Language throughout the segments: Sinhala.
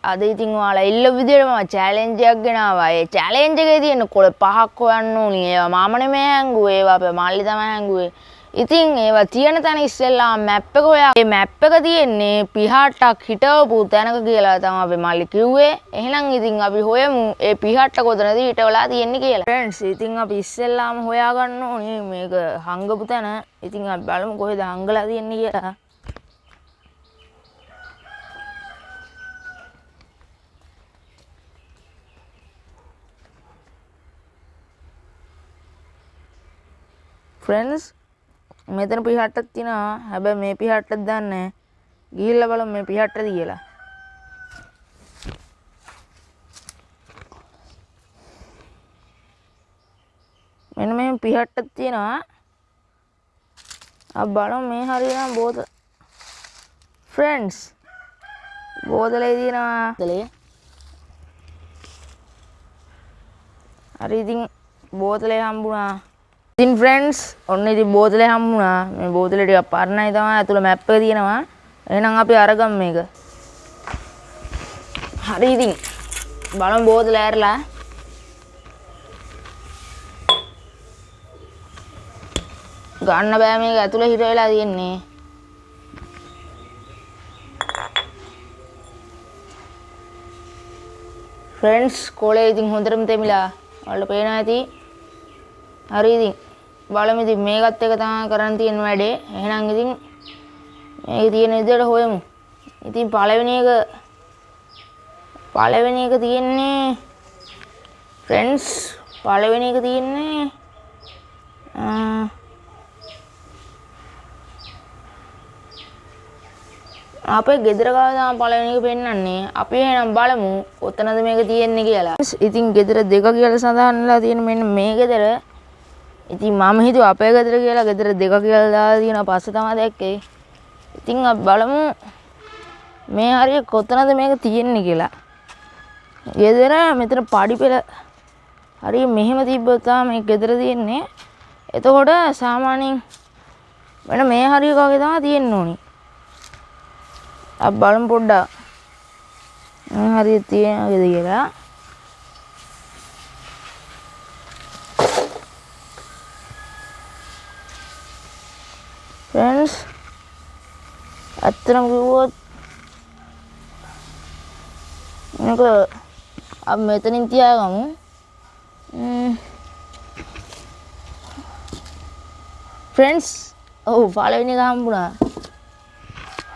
අද ඉතින් ඔයාලා ඉල්ල විදියට මම චැලෙන්ජ් එකක් ගෙනාවා. ඒ චැලෙන්ජ් එකේ තියෙන කොළ 5ක් හොයන්න ඕනි. ඒවා මම නෙමෙයි හැංගුවේ. ඒවා අපේ මල්ලි තමයි හැංගුවේ. ඉතින් ඒවා තියෙන තැන ඉස්සෙල්ලා මැප් එක හොයා. මේ මැප් එක තියෙන්නේ පිහාට්ටක් හිටවපු තැනක කියලා තමයි අපේ මල්ලි කිව්වේ. එහෙනම් ඉතින් අපි හොයමු ඒ පිහාට්ට කොතනද හිටවලා තියෙන්නේ කියලා. ෆ්‍රෙන්ඩ්ස් ඉතින් අපි ඉස්සෙල්ලාම හොයාගන්න ඕනේ මේක හංගපු තැන. ඉතින් අපි බලමු කොහෙද හංගලා තියෙන්නේ කියලා. फ्रेंड्स මෙතන පිහට්ටක් තියෙනවා. හැබැයි මේ පිහට්ටක් දන්නේ නැහැ. ගිහිල්ලා බලමු මේ පිහට්ටද කියලා. මෙන්න මේ පිහට්ටක් තියෙනවා. අපි බලමු මේ හරියනම් බෝතල. फ्रेंड्स බෝතලේ තියෙනවා. බෝතලේ. හරි ඉතින් බෝතලේ හම්බුණා. ඉතින් ෆ්‍රෙන්ඩ්ස් ඔන්න ඉතින් බෝතලේ හම්බුණා. මේ බෝතලේ ටිකක් පරණයි තමයි. ඇතුළේ මැප් එක තියෙනවා. එහෙනම් අපි අරගමු මේක. හරි ඉතින් බලමු බෝතලේ ඇරලා. ගන්න බෑ මේක ඇතුළේ හිර වෙලා තියෙන්නේ. ෆ්‍රෙන්ඩ්ස් කොලේ ඉතින් හොඳටම තෙමිලා. ඔයාලට පේනවා ඇති. හරි ඉතින් බලමු ඉතින් මේකත් එක තමයි කරන්න තියෙන වැඩේ. එහෙනම් ඉතින් මේක තියෙන විදිහට හොයමු. ඉතින් පළවෙනි එක තියෙන්නේ ෆ්‍රෙන්ඩ්ස් පළවෙනි එක තියෙන්නේ අපේ ගෙදර ගාව තමයි පළවෙනි එක පෙන්වන්නේ. අපි එහෙනම් බලමු කොතනද මේක තියෙන්නේ කියලා. ඉතින් ගෙදර දෙක කියලා සඳහන් වෙලා තියෙන මෙන්න මේ ගෙදර. ඉතින් මම හිතුවා අපේ ගෙදර කියලා ගෙදර දෙක කියලා දාලා තියෙනවා. පස්සේ තමයි දැක්කේ. ඉතින් අපි බලමු මේ හරිය කොතනද මේක තියෙන්නේ කියලා. ගෙදර මෙතන පඩි පෙළ හරිය මෙහෙම තිබ්බොත් තමයි මේ ගෙදර තියෙන්නේ. එතකොට සාමාන්‍යයෙන් මෙන්න මේ හරිය කවගේ තමයි තියෙන්න ඕනි. අපි බලමු පොඩ්ඩක්. මේ හරිය තියෙනවද කියලා. फ्रेंड्स ඇත්තටම කිව්වොත් මේක අපි මෙතනින් තියාගමු. फ्रेंड्स ඔව් පළවෙනි එක හම්බුණා.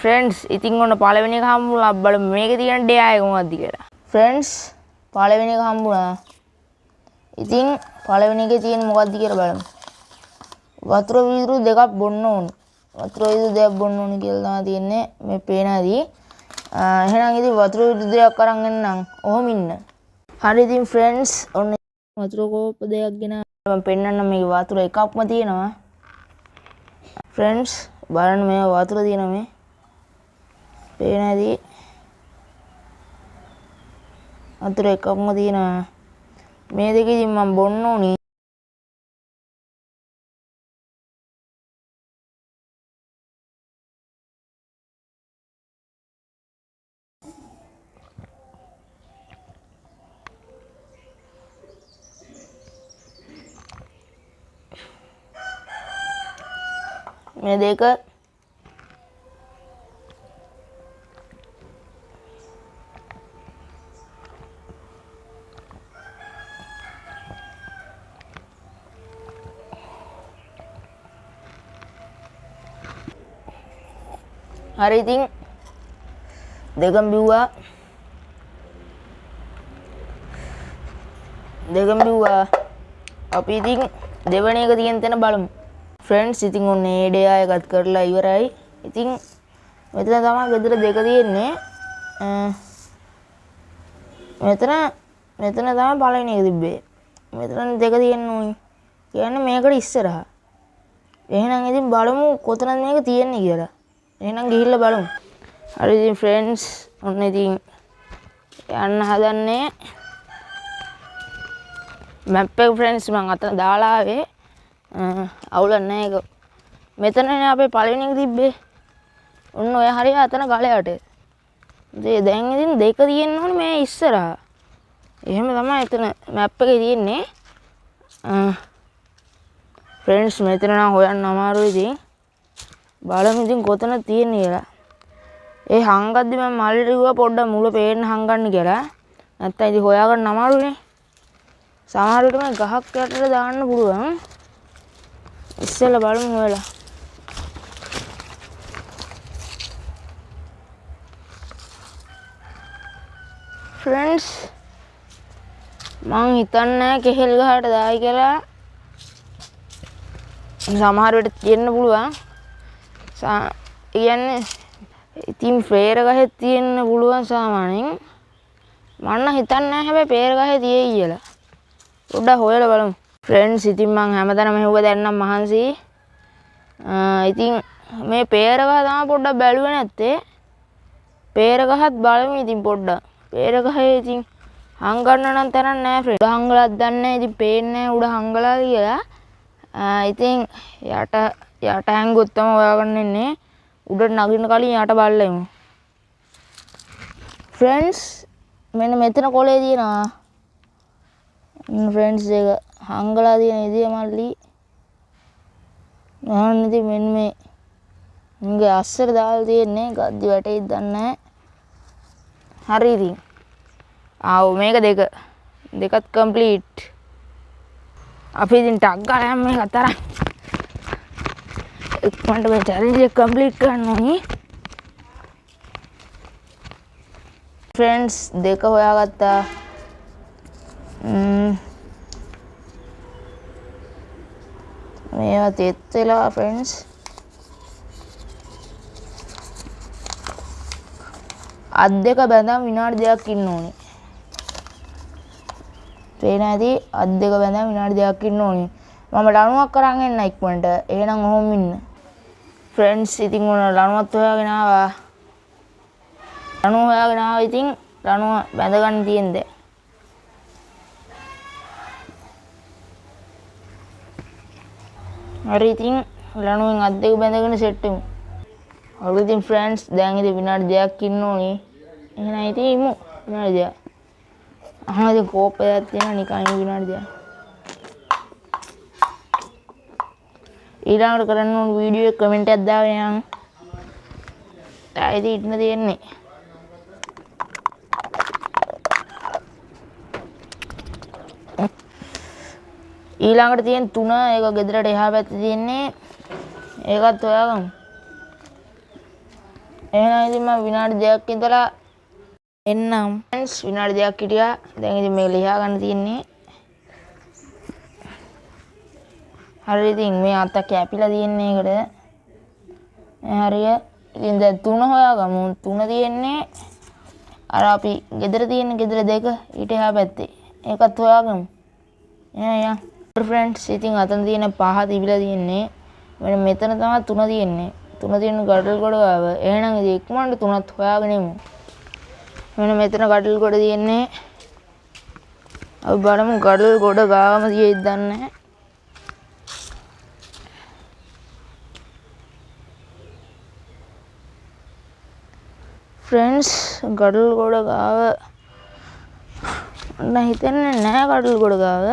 फ्रेंड्स ඉතින් ඔන්න පළවෙනි එක හම්බුණා. බලමු මේකේ තියෙන ඩෙයා එක මොකක්ද කියලා. फ्रेंड्स පළවෙනි එක හම්බුණා. ඉතින් පළවෙනි එකේ තියෙන මොකක්ද කියලා බලමු. වතුර වීදුරු දෙකක් බොන්න ඕන. වතුර වීදුරු දෙකක් බොන්න ඕන කියලා තමයි තියෙන්නේ මේ පේනදී. එහෙනම් ඉතින් වතුර වීදුරු දෙකක් අරන් එන්නම්. ඔහොම ඉන්න. හරි ඉතින් ෆ්‍රෙන්ඩ්ස් ඔන්න වතුර කෝප්ප දෙකක් ගෙන මම පෙන්නන්න මේක වතුර එකක්ම තියෙනවා. ෆ්‍රෙන්ඩ්ස් බලන්න මේ වතුර තියෙනවා මේ. පේනදී වතුර එකක්ම තියෙනවා. මේ දෙක ඉතින් මම බොන්න ඕනි. මේ දෙක හරි ඉතින් දෙකම බිව්වා. අපි ඉතින් දෙවෙනි එක තියෙන තැන බලමු. ෆ්‍රෙන්ඩ්ස් ඉතින් ඔන්න ඒ ඩෙයා එකත් කරලා ඉවරයි. ඉතින් මෙතන තමයි ගෙදර දෙක තියෙන්නේ. මෙතන තමයි පළවෙනි එක තිබ්බේ. මෙතන දෙක තියෙන්න ඕනි. කියන්නේ මේකට ඉස්සරහා. එහෙනම් ඉතින් බලමු කොතනද මේක තියෙන්නේ කියලා. එහෙනම් ගිහිල්ලා බලමු. හරි ඉතින් ෆ්‍රෙන්ඩ්ස් ඔන්න ඉතින් යන්න හදන්නේ. මැප් එක ෆ්‍රෙන්ඩ්ස් මම අතන දාලා ආවේ. අවුලක් නැහැ ඒක. මෙතනනේ අපේ පළවෙනි එක තිබ්බේ. ඔන්න ඔය හරිය අතන ගලයට. දැන් ඉතින් දෙක තියෙන්න ඕනේ මේ ඉස්සරහා. එහෙම තමයි එතන මැප් එකේ තියෙන්නේ. ෆ්‍රෙන්ඩ්ස් මෙතන නම් හොයන්න අමාරුයි ඉතින්. බලමු ඉතින් කොතනද තියෙන්නේ කියලා. ඒ හංගද්දි මම මල්ලිට කිව්වා පොඩ්ඩක් මුල පේන්න හංගන්න කියලා. නැත්තම් ඉතින් හොයාගන්න අමාරුනේ. සමහර විට මේ ගහක් යටට දාන්න පුළුවන්. ඉස්සෙල්ලා බලමු හොයලා. ෆ්‍රෙන්ඩ්ස් මං හිතන්නේ කෙහෙල් ගහට දායි කියලා. සමහර විට තියෙන්න පුළුවන්. කියන්නේ ඉතින් පේර ගහේ තියෙන්න පුළුවන් සාමාන්‍යයෙන්. මන්න හිතන්නේ හැබැයි පේර ගහේ තියෙයි කියලා. පොඩ්ඩක් හොයලා බලමු. ෆ්‍රෙන්ඩ්ස් ඉතින් මං හැමදාම හෙව්වා දැන් නම් මහන්සි. ඉතින් මේ පේර ගහ තමයි පොඩ්ඩක් බැලුවේ නැත්තේ. පේර ගහත් බලමු ඉතින් පොඩ්ඩක්. පේර ගහේ ඉතින් හංගන්න නම් තරක් නෑ ෆ්‍රෙන්ඩ්. උඩ හංගලත් දන්නේ නෑ. ඉතින් පේන්නේ නෑ උඩ හංගලා කියලා. ඉතින් යට හැංගුවොත් තමයි හොයාගන්න ඉන්නේ. උඩට නගින්න කලින් යට බලලා ඉමු. ෆ්‍රෙන්ඩ්ස් මෙන්න මෙතන කොලේ තියෙනවා. ෆ්‍රෙන්ඩ්ස් එක හංගලා තියෙන ඉදිය මල්ලි. නෝන ඉතින් මෙන්න මේ මුගේ අස්සර දාලා තියෙන්නේ. ගද්දි වැටෙයිද දන්නේ නැහැ. හරි ඉතින්. මේක දෙකත් කම්ප්ලීට්. අපි ඉතින් ටක් ගාලා යමු මේක අතරන්. ඉක්මනට මේ චැලෙන්ජ් එක කම්ප්ලීට් කරන්න ඕනි. ෆ්‍රෙන්ඩ්ස් දෙක හොයාගත්තා. මේවා තෙත් වෙලා ෆ්‍රෙන්ඩ්ස්. අත් දෙක බැඳන් විනාඩි 2ක් ඉන්න ඕනේ. පේන ඇති අත් දෙක බැඳන් විනාඩි 2ක් ඉන්න ඕනේ. මම ලණුවක් කරන් එන්න ඉක්මනට. එහෙනම් ඔහොම ඉන්න. ෆ්‍රෙන්ඩ්ස් ඉතින් ඔන්න ලණුවත් හොයාගෙන ආවා. ලණුව හොයාගෙන ආවා ඉතින් ලණුව බැඳ ගන්න තියෙන්නේ. හරි ඉතින් ලණුවෙන් අත් දෙක බැඳගෙන සෙට් වෙමු. හරි ඉතින් ෆ්‍රෙන්ඩ්ස් දැන් ඉතින් විනාඩි 2ක් ඉන්න ඕනේ. එහෙනම් ඉතින් ඉමු විනාඩි 2ක්. ඉතින් කෝපයක් තියෙනවා නිකන් විනාඩි 2ක්. ඊළඟට කරන්න ඕන වීඩියෝ එක කමෙන්ට් එකක් දාගෙන යන්න. ඉතින් ඉන්න තියෙන්නේ. ඊළඟට තියෙන 3 ඒක ගෙදරට එහා පැත්තේ තියෙන්නේ. ඒකත් හොයාගමු. එහෙනම් ඉතින් මම විනාඩි 2ක් ඉඳලා එන්නම්. ෆ්‍රෙන්ඩ්ස් විනාඩි 2ක් හිටියා. දැන් ඉතින් මේක ලියා ගන්න තියෙන්නේ. හරි ඉතින් මේ අත කැපිලා තියෙන්නේ ඒකට. හරිය. ඉතින් දැන් 3 හොයාගමු. 3 තියෙන්නේ අර අපි ගෙදර තියෙන ගෙදර දෙක ඊට එහා පැත්තේ. ඒකත් හොයාගමු. එහෙනම් ෆ්‍රෙන්ඩ්ස් ඉතින් අතන තියෙන 5 තිබිලා තියෙන්නේ. මෙන්න මෙතන තමයි 3 තියෙන්නේ. 3 තියෙන ගඩොල් ගොඩ ගාව. එහෙනම් ඉතින් ඉක්මනට 3ත් හොයාගෙන එමු. මෙන්න මෙතන ගඩොල් ගොඩ තියෙන්නේ. අපි බලමු ගඩොල් ගොඩ ගාවම තියෙයිද දන්නේ නැහැ. ෆ්‍රෙන්ඩ්ස් ගඩොල් ගොඩ ගාව මම හිතන්නේ නැහැ ගඩොල් ගොඩ ගාව.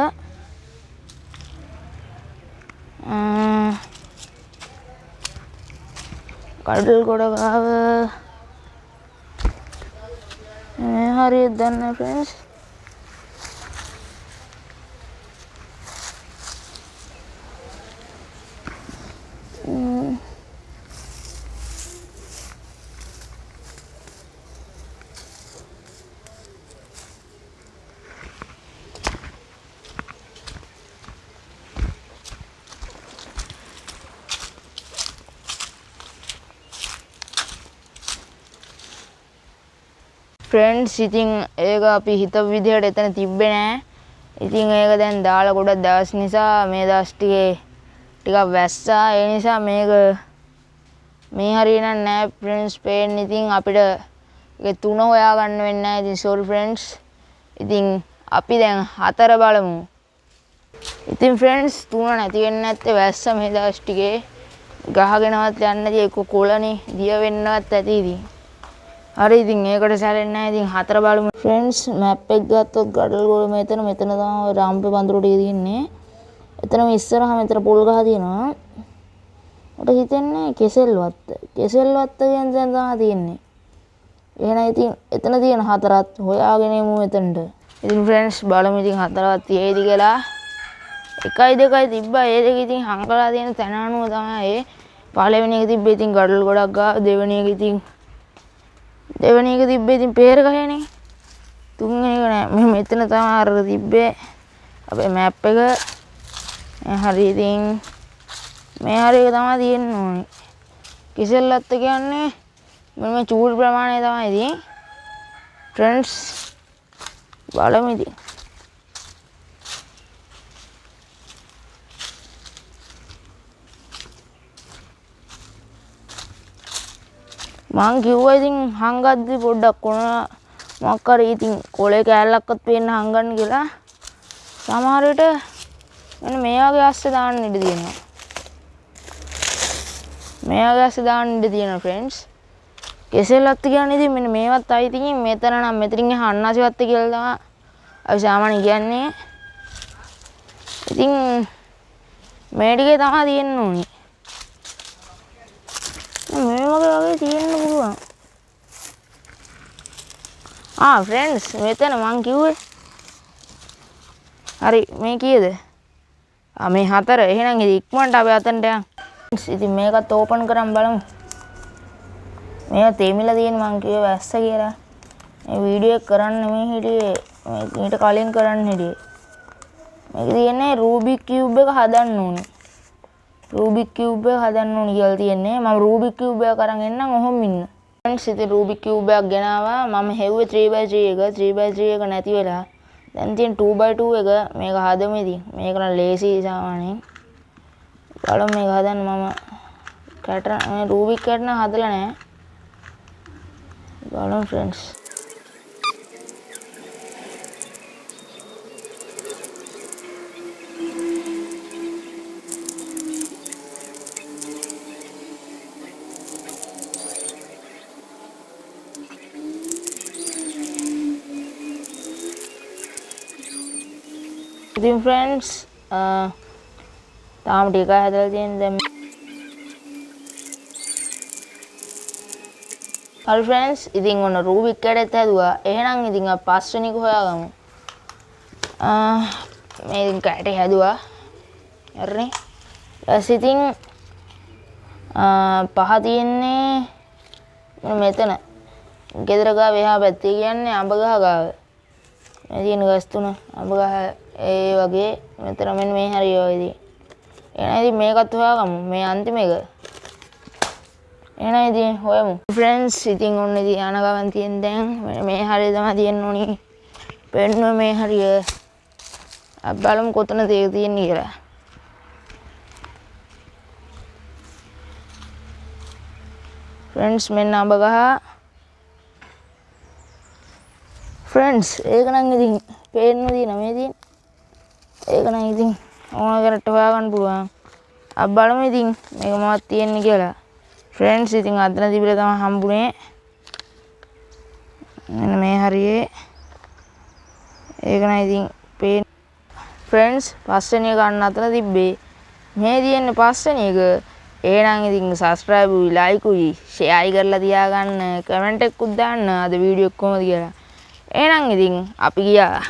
ගඩොල් ගොඩ ගාව හරියට දන්නේ නැහැ ෆ්‍රෙන්ඩ්ස්. ෆ්‍රෙන්ඩ්ස් ඉතින් ඒක අපි හිතපු විදිහට එතන තිබ්බේ නෑ. ඉතින් ඒක දැන් දාලා ගොඩක් දවස් නිසා මේ දවස් ටිකක් වැස්සා. ඒ නිසා මේක මේ හරියනම් නෑ ෆ්‍රෙන්ඩ්ස් පේන්නේ. ඉතින් අපිට ඒක 3 හොයාගන්න වෙන්නේ නෑ. ඉතින් සෝරි ෆ්‍රෙන්ඩ්ස්. ඉතින් අපි දැන් 4 බලමු. ඉතින් ෆ්‍රෙන්ඩ්ස් 3 නැති වෙන්නේ නැත්තේ වැස්ස මේ දවස් ටිකේ. ගහගෙනවත් යන්නේ නැති ඒක කොළනේ දිය වෙන්නවත් ඇති ඉතින්. හරි ඉතින් ඒකට සැලෙන්නේ නැහැ. ඉතින් 4 බලමු. ෆ්‍රෙන්ඩ්ස් මැප් එක ගත්තොත් ගඩොල්ගොඩ මෙතන තමයි රාම්පේ වඳුරු ටික තියෙන්නේ. එතනම ඉස්සරහා මෙතන පොල් ගහ තියෙනවා. මට හිතෙන්නේ කෙසෙල් වත්ත. කෙසෙල් වත්ත කියන තැන තමයි තියෙන්නේ. එහෙනම් ඉතින් එතන තියෙන 4ත් හොයාගෙන යමු මෙතනට. ඉතින් ෆ්‍රෙන්ඩ්ස් බලමු ඉතින් 4වත් තියෙයිද කියලා. 1යි 2යි තිබ්බා. ඒ දෙක ඉතින් හංගලා තියෙන තැන අනුව තමයි ඒ පළවෙනි එක තිබ්බේ ඉතින් ගඩොල් ගොඩක් ගාව. දෙවෙනි එක තිබ්බේ ඉතින් පේර ගහනේ. තුන්වෙනි එක නෑ. මෙතන තමයි අර තිබ්බේ අපේ මැප් එක. හරි ඉතින් මේ හරි එක තමයි තියෙන්න ඕනේ. කිසෙල් වත්ත කියන්නේ මේ චූටි ප්‍රමාණය තමයි ඉතින්. ෆ්‍රෙන්ඩ්ස් බලමු ඉතින්. මං කිව්වා ඉතින් හංගද්දි පොඩ්ඩක් මොකක් හරි ඉතින් කොලේ කෑල්ලක්වත් පේන්න හංගන්න කියලා. සමහර විට මෙන්න මේ වගේ අස්සේ දාන්න ඉඩ තියෙනවා. මේ වගේ අස්සේ දාන්න ඉඩ තියෙනවා ෆ්‍රෙන්ඩ්ස්. කෙසෙල් වත්ත කියන්නේ ඉතින් මෙන්න මේවත් අයිති ඉතින් මෙතන නම් මෙතනින් හන්නාසි වත්ත කියලා තමයි අපි සාමාන්‍ය කියන්නේ. ඉතින් මේ ටිකේ තමයි තියෙන්න ඕනේ. මේ වගේ තියෙන්න පුළුවන්. ෆ්‍රෙන්ඩ්ස් මෙතන මං කිව්වේ. හරි මේ කීයද? මේ 4. එහෙනම් ඉතින් ඉක්මනට අපි අතනට යන්න. ඉතින් මේකත් ඕපන් කරන් බලමු. මේක තේමිලා තියෙන මං කිව්වේ වැස්ස කියලා. මේ වීඩියෝ එක කරන්න මේ හිටියේ ඊට කලින් කරන්න හිටියේ. මේක තියෙන්නේ රූබික් කියුබ් එක හදන්න ඕනේ. රූබික් කියුබ් එක හදන්න ඕනේ කියලා තියෙන්නේ. මම රූබික් කියුබ් එක අරන් එන්නම් ඔහොම ඉන්න. ෆ්‍රෙන්ඩ්ස් ඉතින් රූබික් කියුබ් එකක් ගෙනාවා. මම හෙව්වේ 3x3 එක. 3x3 එක නැති වෙලා. දැන් තියෙන 2x2 එක මේක හදමු ඉතින්. මේක නම් ලේසි සාමාන්‍යයෙන්. බලමු මේක හදන්න මම මේ රූබික් කැටන හදලා නැහැ. බලමු ෆ්‍රෙන්ඩ්ස්. ඉතින් ෆ්‍රෙන්ඩ්ස් තාම ටිකක් හදලා තියෙන දැන්. හරි ෆ්‍රෙන්ඩ්ස් ඉතින් ඔන්න රූබික් කැඩෙත් හැදුවා. එහෙනම් ඉතින් අපි පස්වෙනි එක හොයාගමු. මේ ඉතින් කැටේ හැදුවා. හරිනේ. ඊට ඉතින් පහ තියෙන්නේ මෙතන. ගෙදර ගාව එහා පැත්තේ කියන්නේ අඹ ගහ ගාව. මේ තියෙන ගස් තුන අඹ ගහ ඒ වගේ මෙතන මෙන්න මේ හරිය වගේ. එහෙනම් ඉතින් මේකත් හොයාගමු. මේ අන්තිම එක. එහෙනම් ඉතින් හොයමු. ෆ්‍රෙන්ඩ්ස් ඉතින් ඔන්න ඉතින් යන ගමන් තියෙන දැන් මේ හරිය තමයි තියෙන්න ඕනි. පෙන්නුවේ මේ හරිය. අපි බලමු කොතනද ඒක තියෙන්නේ කියලා. ෆ්‍රෙන්ඩ්ස් මෙන්න අඹ ගහ. ෆ්‍රෙන්ඩ්ස් ඒක නම් ඉතින් පේන්න තියෙන මේ තියෙන. ඒක නම් ඉතින් ඕන කරට හොයාගන්න පුළුවන්. අපි බලමු ඉතින් මේක මොකක්ද තියෙන්නේ කියලා. ෆ්‍රෙන්ඩ්ස් ඉතින් අතන තිබිලා තමයි හම්බුනේ. මෙන්න මේ හරියේ. ඒක නම් ඉතින් පේන. ෆ්‍රෙන්ඩ්ස් පස්වෙනි එක ගන්න අතන තිබ්බේ. මේ තියෙන්නේ පස්වෙනි එක. එහෙනම් ඉතින් subscribe උයි like උයි share කරලා තියාගන්න කමෙන්ට් එකකුත් දාන්න අද වීඩියෝ එක කොහොමද කියලා. එහෙනම් ඉතින් අපි ගියා.